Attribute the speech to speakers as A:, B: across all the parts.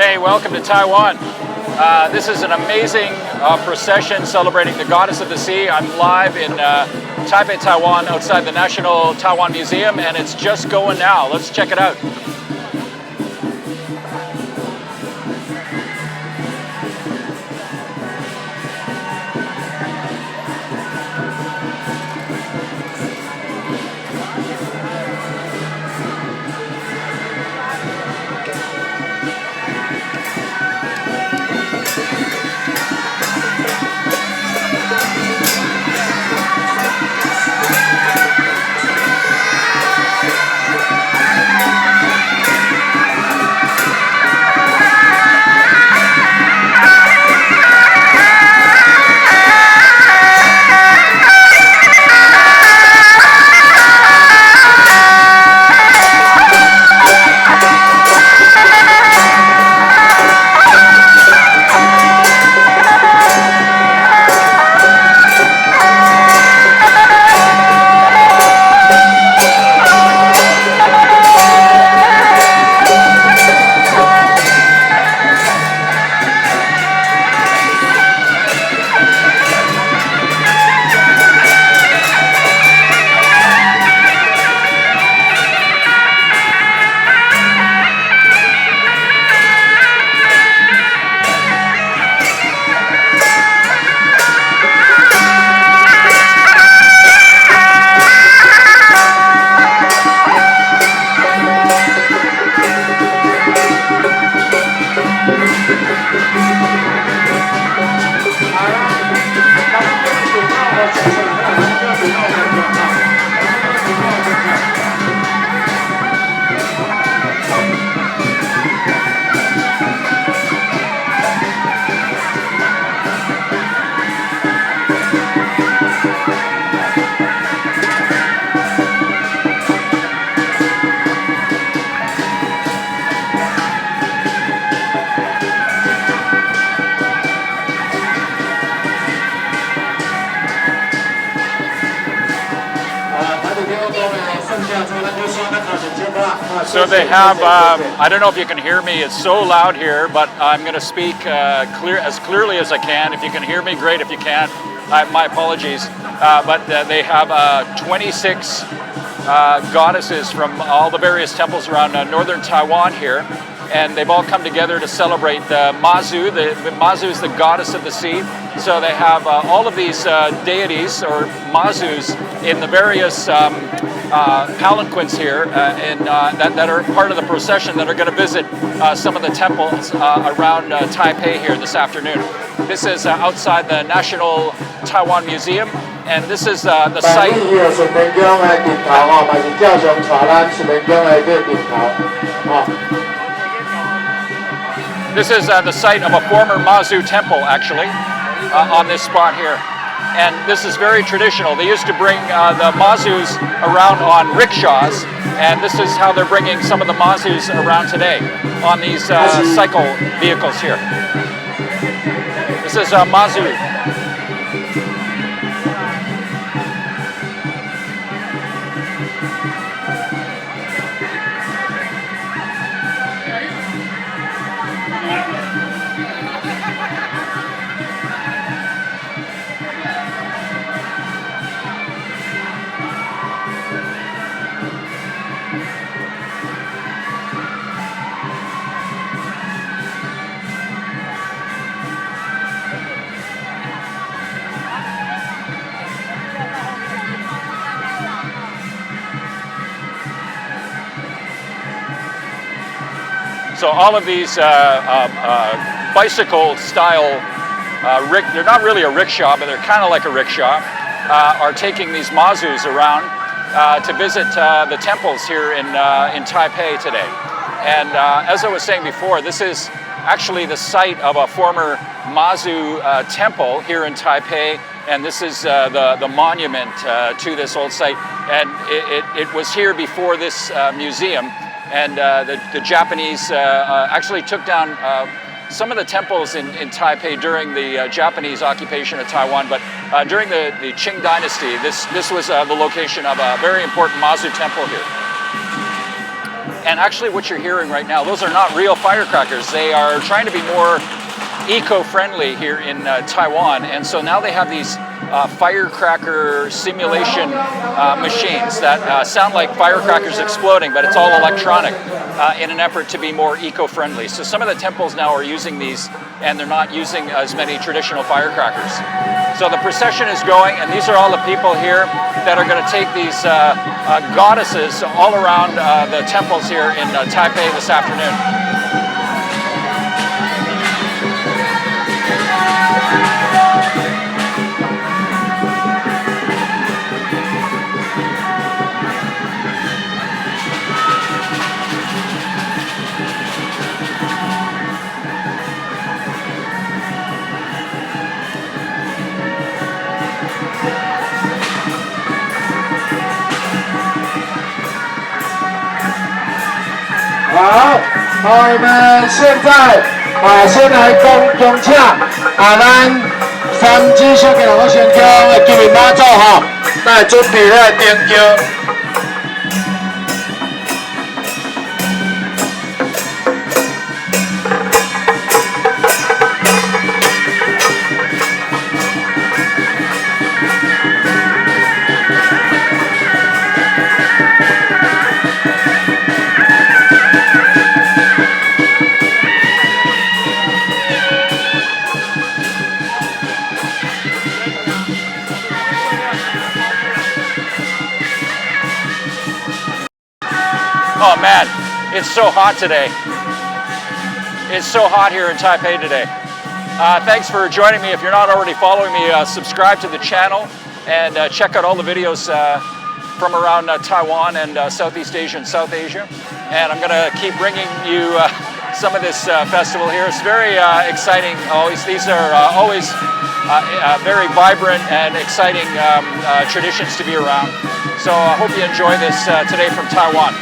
A: Hey, welcome to Taiwan. This is an amazing procession celebrating the Goddess of the Sea. I'm live in Taipei, Taiwan, outside the National Taiwan Museum, and it's just going now. Let's check it out. So they have, I don't know if you can hear me, it's so loud here, but I'm going to speak as clearly as I can. If you can hear me, great. If you can't, my apologies. But they have 26 goddesses from all the various temples around Northern Taiwan here, and they've all come together to celebrate the Mazu. The Mazu is the goddess of the sea. So they have all of these deities or Mazus in the various palanquins here that are part of the procession that are going to visit some of the temples around Taipei here this afternoon. This is outside the National Taiwan Museum, and this is the site. This is the site of a former Mazu temple, actually, on this spot here. And this is very traditional. They used to bring the Mazus around on rickshaws, and this is how they're bringing some of the Mazus around today on these cycle vehicles here. This is Mazu. So all of these bicycle-style, they're not really a rickshaw, but they're kind of like a rickshaw, are taking these Mazus around to visit the temples here in Taipei today. And as I was saying before, this is actually the site of a former Mazu temple here in Taipei, and this is the monument to this old site. And it was here before this museum. And the Japanese actually took down some of the temples in Taipei during the Japanese occupation of Taiwan, but during the Qing Dynasty, this was the location of a very important Mazu temple here. And actually what you're hearing right now, those are not real firecrackers. They are trying to be more eco-friendly here in Taiwan, and so now they have these firecracker simulation machines that sound like firecrackers exploding, but it's all electronic in an effort to be more eco-friendly. So some of the temples now are using these, and they're not using as many traditional firecrackers. So the procession is going, and these are all the people here that are going to take these goddesses all around the temples here in Taipei this afternoon.
B: 好，我们现在先来恭请咱三支小给人先叫的吉民妈祖哈，来准备来点叫。
A: Oh man, it's so hot today. It's so hot here in Taipei today. Thanks for joining me. If you're not already following me, subscribe to the channel and check out all the videos from around Taiwan and Southeast Asia and South Asia. And I'm going to keep bringing you some of this festival here. It's very exciting. These are always very vibrant and exciting traditions to be around. So I hope you enjoy this today from Taiwan.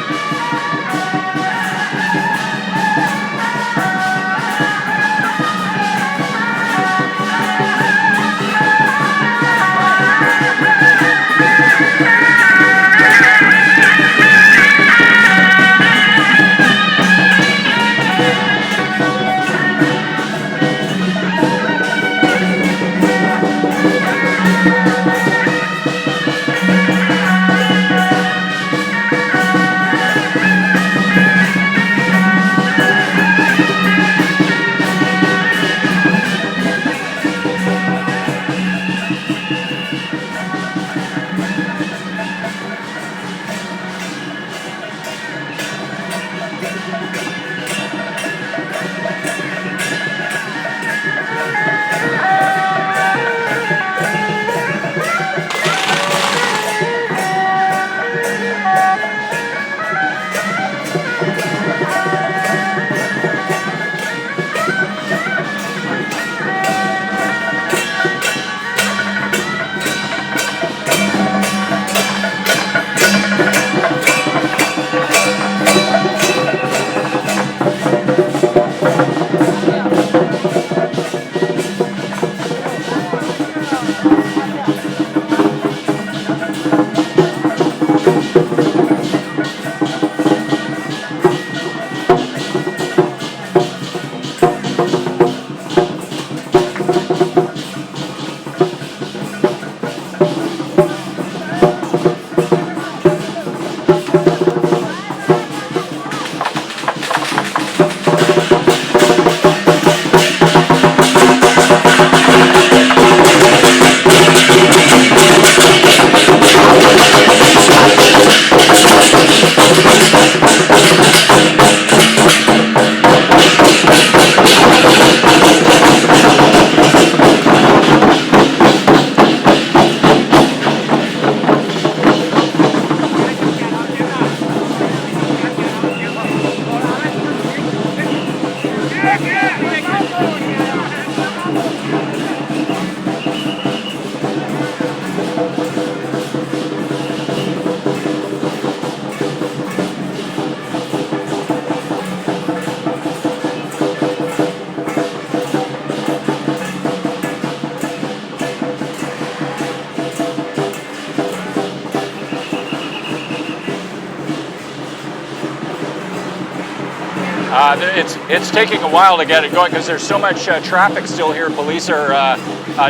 A: It's taking a while to get it going because there's so much traffic still here. Police are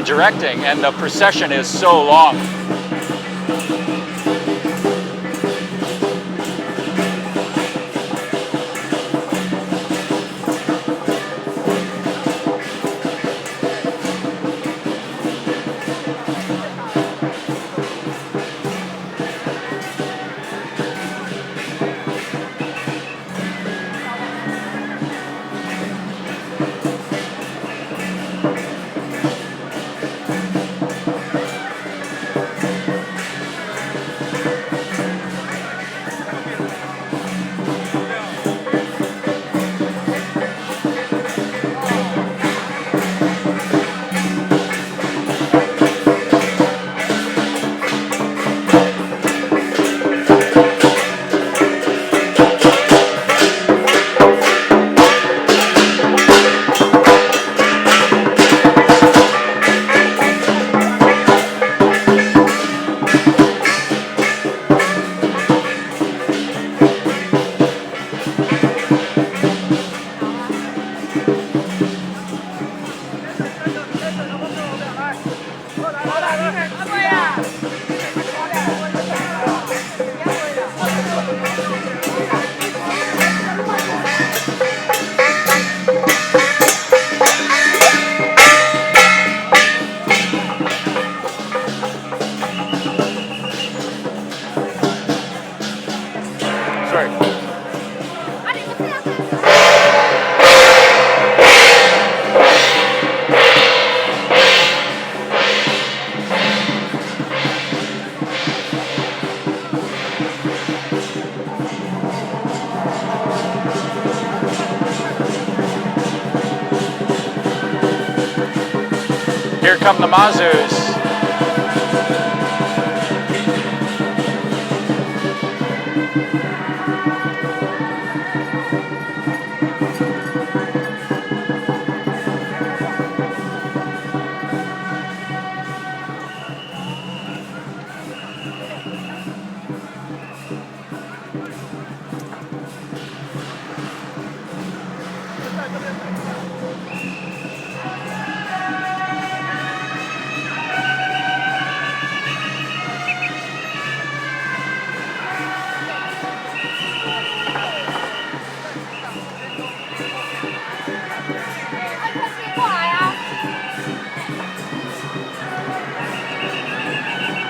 A: directing, and the procession is so long. Here come the Mazus.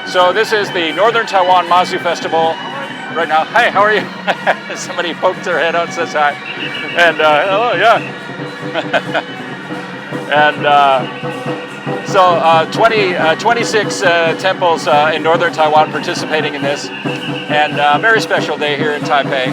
A: So this is the Northern Taiwan Mazu Festival right now. Hi, how are you? Somebody poked their head out and says hi. And hello, yeah. And so 26 temples in Northern Taiwan participating in this. And a very special day here in Taipei.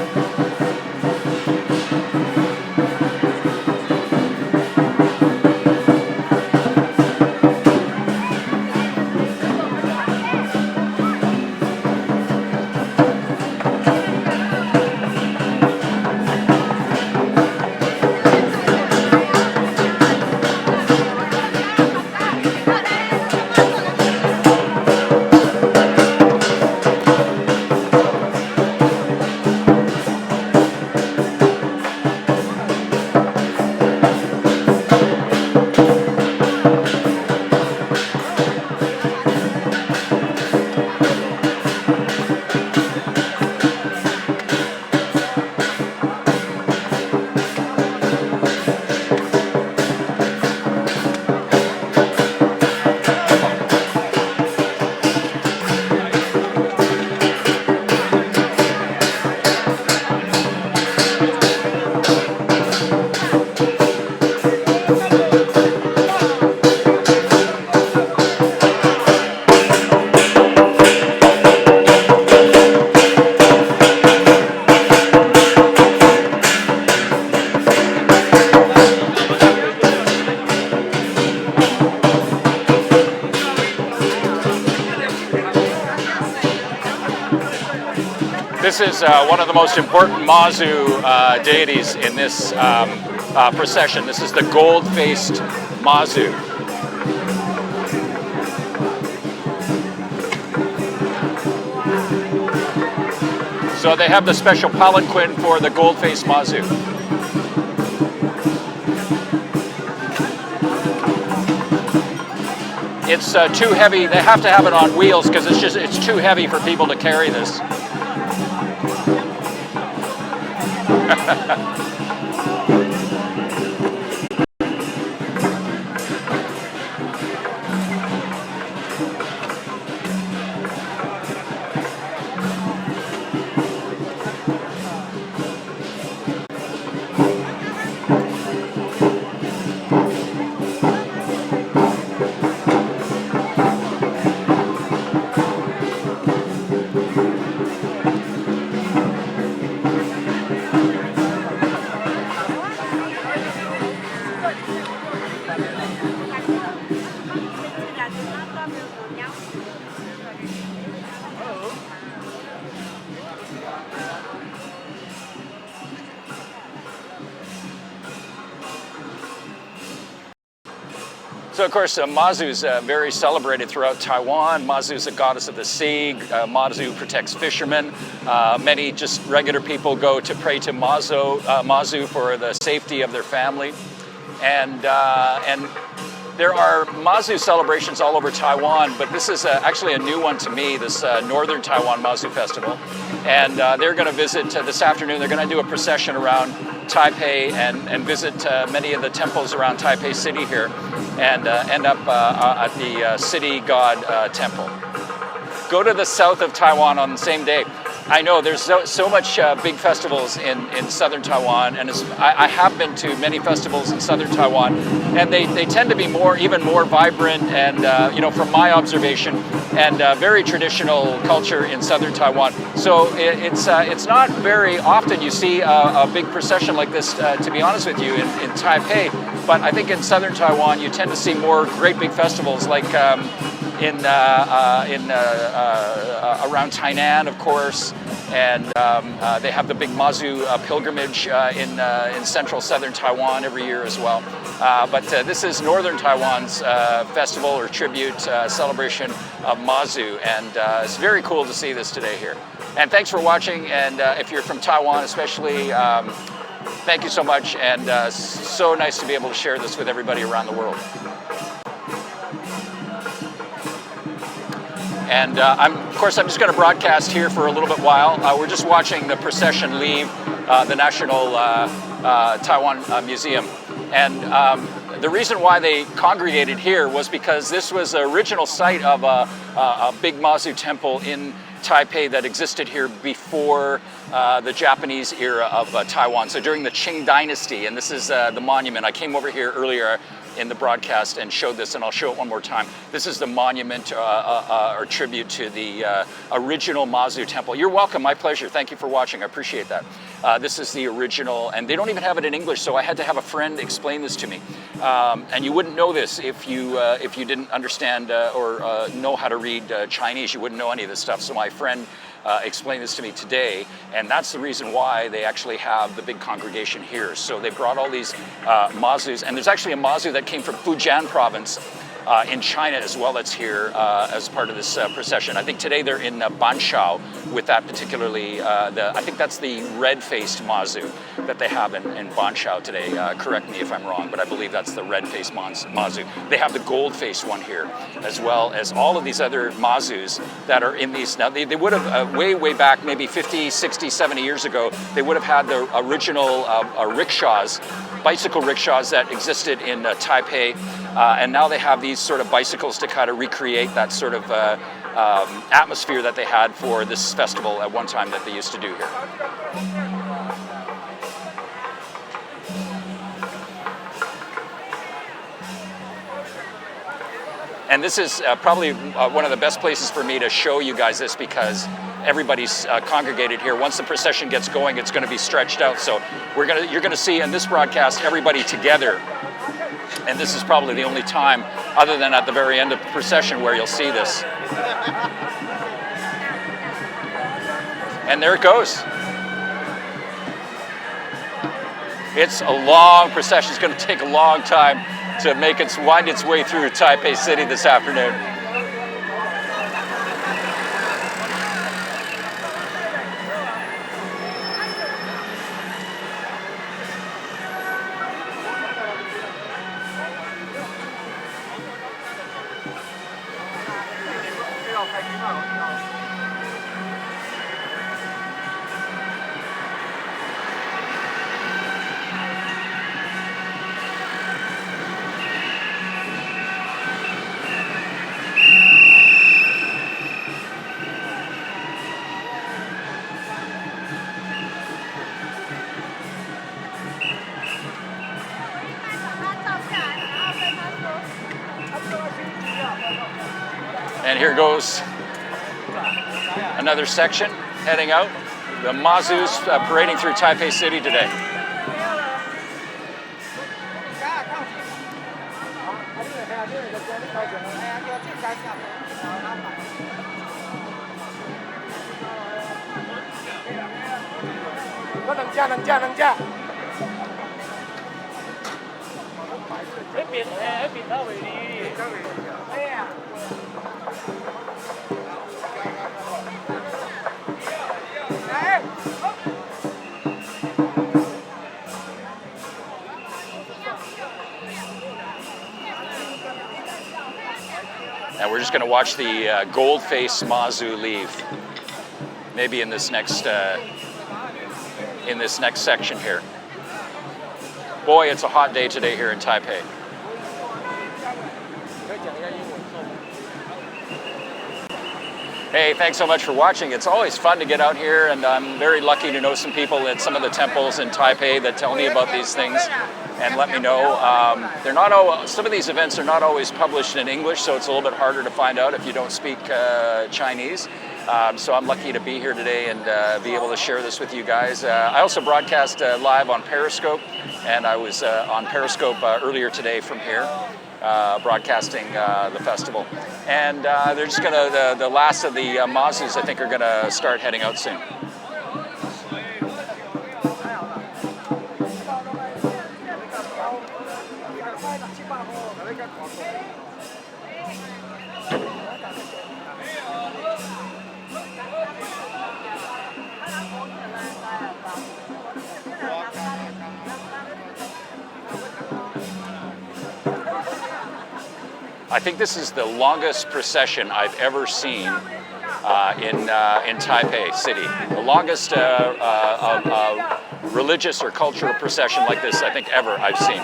A: This is one of the most important Mazu deities in this procession. This is the gold-faced Mazu. So they have the special palanquin for the gold-faced Mazu. it's too heavy. They have to have it on wheels because it's too heavy for people to carry this. So of course, Mazu is very celebrated throughout Taiwan. Mazu is a goddess of the sea. Mazu protects fishermen. Many just regular people go to pray to Mazu for the safety of their family. And there are Mazu celebrations all over Taiwan, but this is actually a new one to me, this Northern Taiwan Mazu Festival. And they're going to visit this afternoon. They're going to do a procession around Taipei and visit many of the temples around Taipei City here, and end up at the City God Temple. Go to the south of Taiwan on the same day. I know there's so much big festivals in southern Taiwan, and I have been to many festivals in southern Taiwan, and they tend to be even more vibrant and, you know, from my observation, and very traditional culture in southern Taiwan. So it's not very often you see a big procession like this, to be honest with you, in Taipei, but I think in southern Taiwan you tend to see more great big festivals like around Tainan, of course, and they have the big Mazu pilgrimage in central southern Taiwan every year as well. But this is Northern Taiwan's festival or tribute celebration of Mazu, and it's very cool to see this today here. And thanks for watching, and if you're from Taiwan especially, thank you so much, and so nice to be able to share this with everybody around the world. And of course, I'm just going to broadcast here for a little bit while. We're just watching the procession leave the National Taiwan Museum. And the reason why they congregated here was because this was the original site of a big Mazu temple in Taipei that existed here before the Japanese era of Taiwan. So during the Qing Dynasty, and this is the monument. I came over here earlier in the broadcast and showed this, and I'll show it one more time. This is the monument or tribute to the original Mazu temple. You're welcome, my pleasure. Thank you for watching, I appreciate that. This is the original, and they don't even have it in English, so I had to have a friend explain this to me. And you wouldn't know this if you didn't understand or know how to read Chinese. You wouldn't know any of this stuff, so my friend explained this to me today, and that's the reason why they actually have the big congregation here. So they brought all these Mazus, and there's actually a Mazu that came from Fujian province in China as well that's here as part of this procession. I think today they're in Banshao with that particularly, I think that's the red-faced Mazu that they have in Banshao today. Correct me if I'm wrong, but I believe that's the red-faced Mazu. They have the gold-faced one here, as well as all of these other Mazus that are in these. Now, they would have, way back, maybe 50, 60, 70 years ago, they would have had the original rickshaws, bicycle rickshaws that existed in Taipei, and now they have these sort of bicycles to kind of recreate that sort of atmosphere that they had for this festival at one time that they used to do here. And this is probably one of the best places for me to show you guys this, because everybody's congregated here. Once the procession gets going, it's going to be stretched out. So you're going to see in this broadcast everybody together. And this is probably the only time, other than at the very end of the procession, where you'll see this. And there it goes. It's a long procession. It's going to take a long time to wind its way through Taipei City this afternoon. And here goes another section heading out. The Mazus parading through Taipei City today. And we're just going to watch the gold-faced Mazu leave. Maybe in this next section here. Boy, it's a hot day today here in Taipei. Hey, thanks so much for watching. It's always fun to get out here, and I'm very lucky to know some people at some of the temples in Taipei that tell me about these things and let me know. They're not all, some of these events are not always published in English, so it's a little bit harder to find out if you don't speak Chinese. So I'm lucky to be here today and be able to share this with you guys. I also broadcast live on Periscope, and I was on Periscope earlier today from here, broadcasting the festival. And they're just gonna, the last of the Mazus, I think, are gonna start heading out soon. I think this is the longest procession I've ever seen in Taipei City. The longest religious or cultural procession like this I think ever I've seen.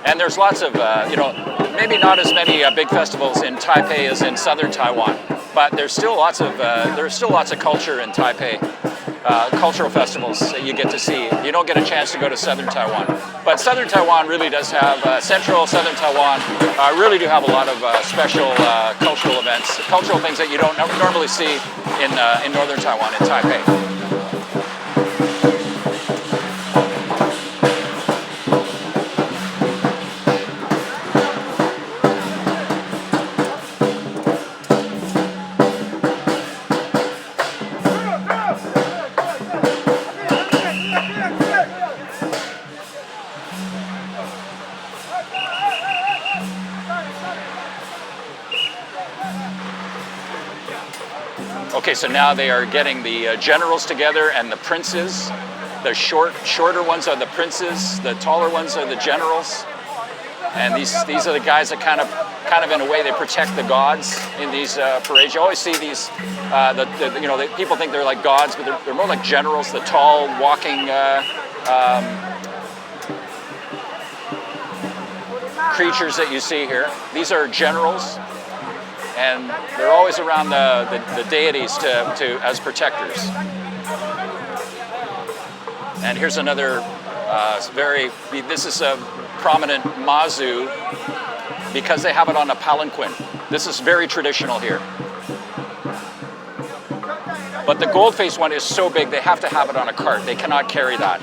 A: And there's lots of, you know, maybe not as many big festivals in Taipei as in Southern Taiwan, but there's still lots of culture in Taipei. Cultural festivals that you get to see. You don't get a chance to go to Southern Taiwan. But Southern Taiwan really does have, Central Southern Taiwan really do have a lot of special cultural events, cultural things that you don't normally see in Northern Taiwan, in Taipei. Okay, so now they are getting the generals together and the princes. The shorter ones are the princes, the taller ones are the generals. And these are the guys that kind of in a way they protect the gods in these parades. You always see these, people think they're like gods, but they're more like generals, the tall walking creatures that you see here. These are generals. And they're always around the deities as protectors. And here's another this is a prominent Mazu because they have it on a palanquin. This is very traditional here. But the gold-faced one is so big they have to have it on a cart. They cannot carry that.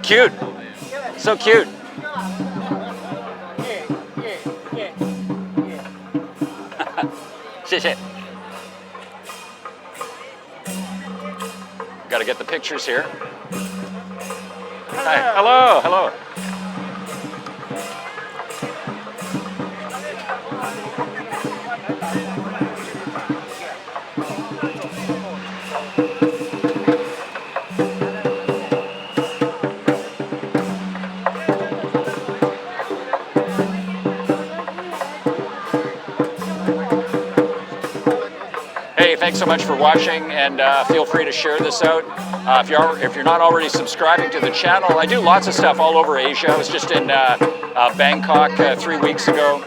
A: Cute. So cute. Got to get the pictures here. Hi. Hello. Hello. Thanks thanks so much for watching, and feel free to share this out. If you're not already subscribing to the channel, I do lots of stuff all over Asia. I was just in Bangkok 3 weeks ago,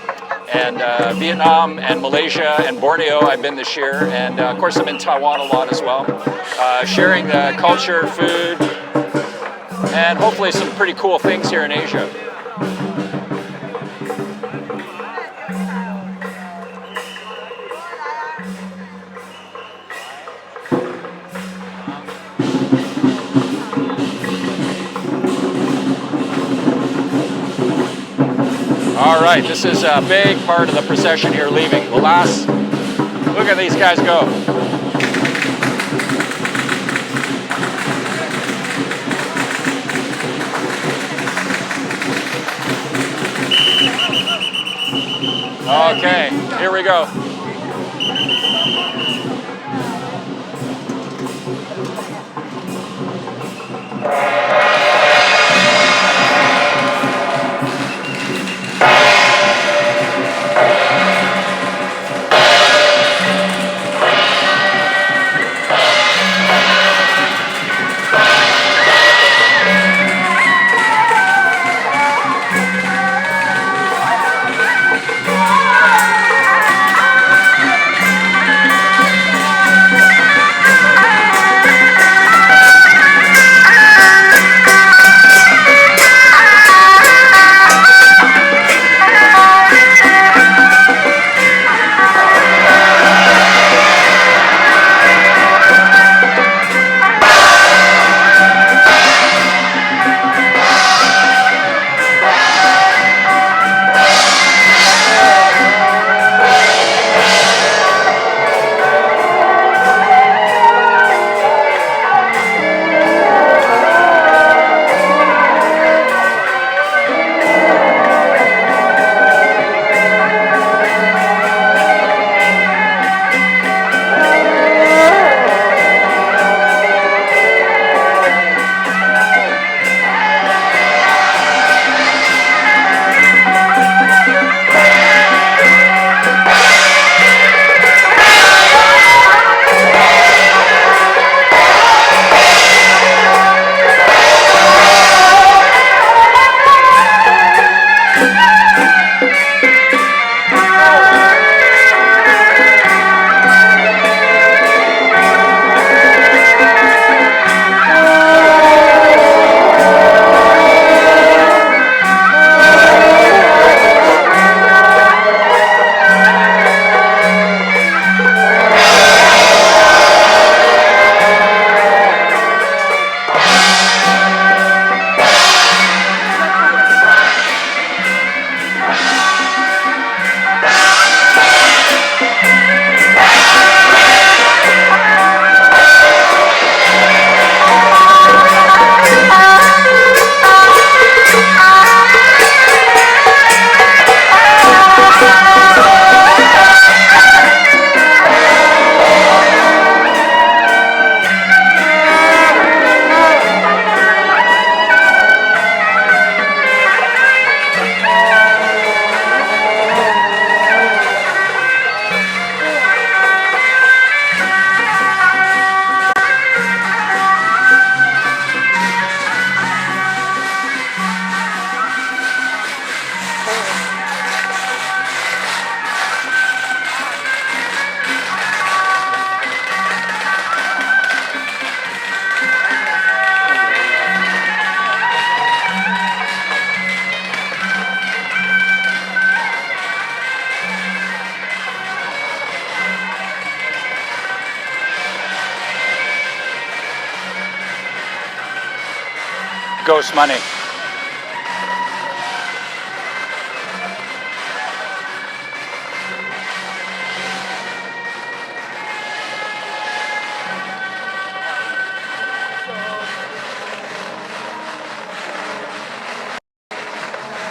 A: and Vietnam and Malaysia and Borneo I've been this year, and of course I'm in Taiwan a lot as well, sharing the culture, food, and hopefully some pretty cool things here in Asia. All right, this is a big part of the procession here leaving. The last, look at these guys go. Okay, here we go. Ghost money.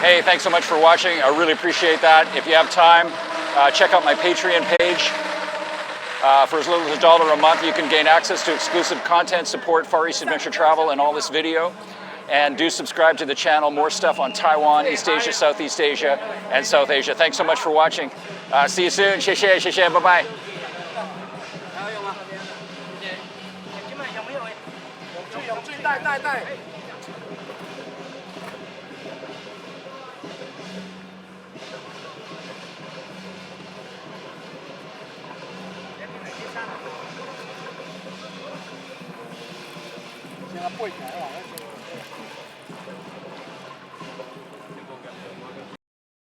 A: Hey, thanks so much for watching. I really appreciate that. If you have time, check out my Patreon page. For as little as $1 a month, you can gain access to exclusive content, support Far East Adventure Travel and all this video. And do subscribe to the channel. More stuff on Taiwan, East Asia, Southeast Asia, and South Asia. Thanks so much for watching. See you soon. 谢谢，谢谢，拜拜。
B: 带。先背起来